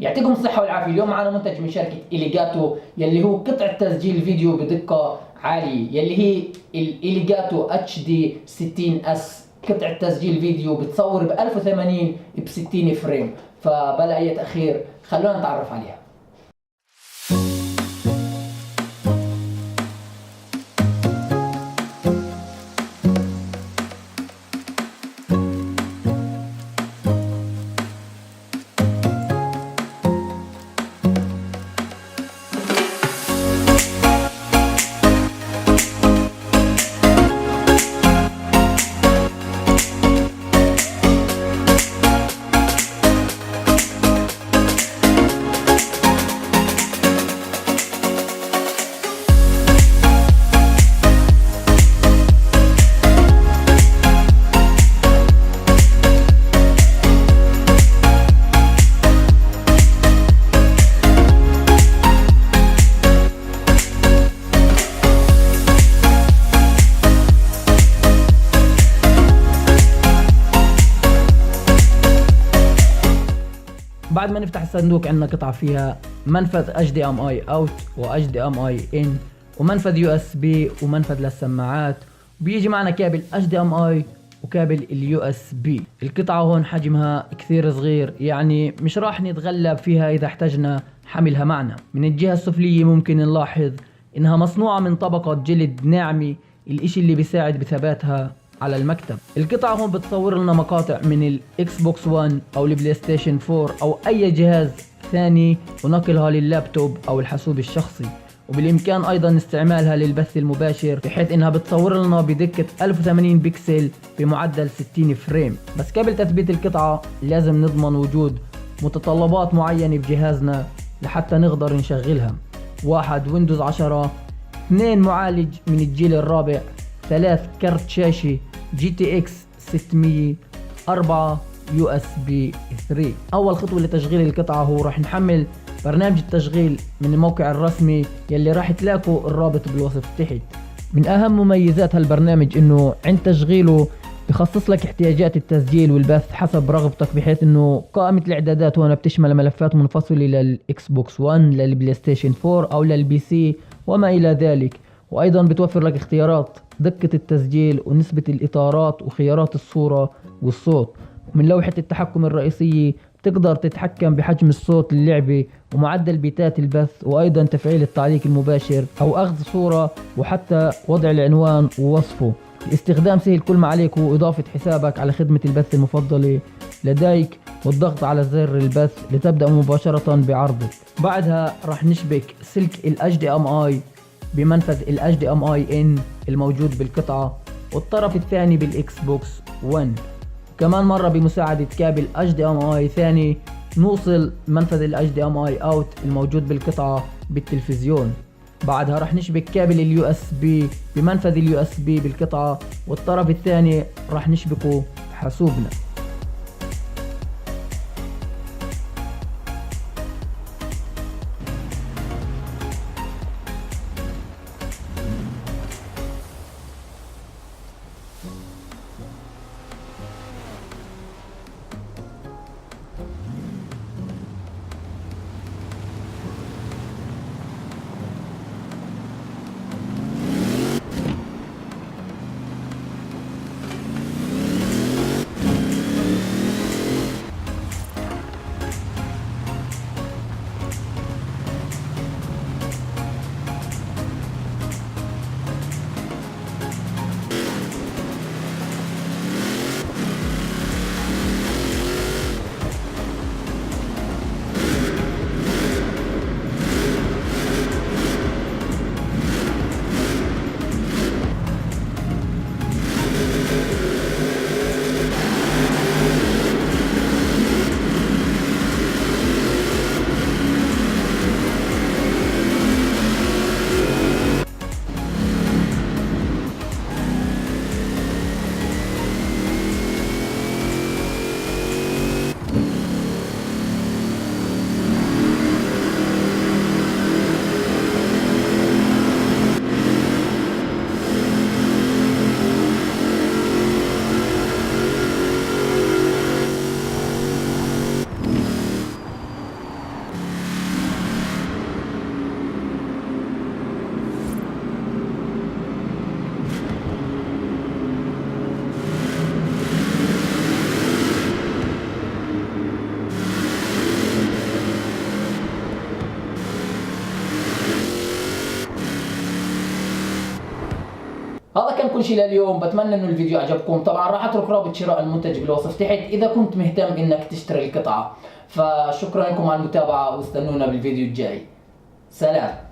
يعطيكم الصحة والعافية. اليوم معنا منتج من شركة إليجاتو يلي هو قطعة تسجيل فيديو بدقة عالية، يلي هي الإليجاتو HD60 S. قطعة تسجيل فيديو بتصور ب 1080 ب 60 فريم. فبلا أي تأخير خلونا نتعرف عليها. بعد ما نفتح الصندوق عندنا قطعة فيها منفذ HDMI out و HDMI in ومنفذ USB ومنفذ للسماعات، وبيجي معنا كابل HDMI وكابل USB. القطعة هون حجمها كثير صغير، يعني مش راح نتغلب فيها إذا احتجنا حملها معنا. من الجهة السفلية ممكن نلاحظ إنها مصنوعة من طبقة جلد ناعمة، الإشي اللي بيساعد بثباتها على المكتب. القطعة هون بتصور لنا مقاطع من الاكس بوكس 1 او البلاي ستيشن 4 او اي جهاز ثاني ونقلها لللابتوب او الحاسوب الشخصي، وبالامكان ايضا استعمالها للبث المباشر بحيث انها بتصور لنا بدقة 1080 بكسل بمعدل 60 فريم. بس قبل تثبيت القطعة لازم نضمن وجود متطلبات معينة بجهازنا لحتى نقدر نشغلها. 1 ويندوز 10، 2 معالج من الجيل الرابع، 3 كرت شاشة GTX 600، 4 USB 3. أول خطوة لتشغيل القطعة هو راح نحمل برنامج التشغيل من الموقع الرسمي يلي راح تلاقوا الرابط بالوصف تحت. من أهم مميزات هالبرنامج إنه عند تشغيله بخصص لك احتياجات التسجيل والبث حسب رغبتك، بحيث إنه قائمة الإعدادات هنا بتشمل ملفات منفصلة للإكس بوكس 1، للبلاي ستيشن 4 أو للبي سي وما إلى ذلك. وأيضا بتوفر لك اختيارات دقة التسجيل ونسبة الإطارات وخيارات الصورة والصوت. ومن لوحة التحكم الرئيسية تقدر تتحكم بحجم الصوت للعبة ومعدل بيتات البث، وأيضا تفعيل التعليق المباشر أو أخذ صورة، وحتى وضع العنوان ووصفه. الاستخدام سهل، كل ما عليك هو إضافة حسابك على خدمة البث المفضلة لديك والضغط على زر البث لتبدأ مباشرة بعرضك. بعدها راح نشبك سلك ال HDMI بمنفذ ال HDMI in الموجود بالقطعة، والطرف الثاني بالاكس بوكس 1. كمان مرة بمساعدة كابل HDMI ثاني نوصل منفذ ال HDMI out الموجود بالقطعة بالتلفزيون. بعدها راح نشبك كابل ال USB بمنفذ ال USB بالقطعة، والطرف الثاني راح نشبكه بحاسوبنا. كان كل شيء لليوم. بتمنى انه الفيديو عجبكم. طبعا راح اترك رابط شراء المنتج بالوصف تحت اذا كنت مهتم انك تشتري القطعة. فشكرا لكم على المتابعة واستنونا بالفيديو الجاي. سلام.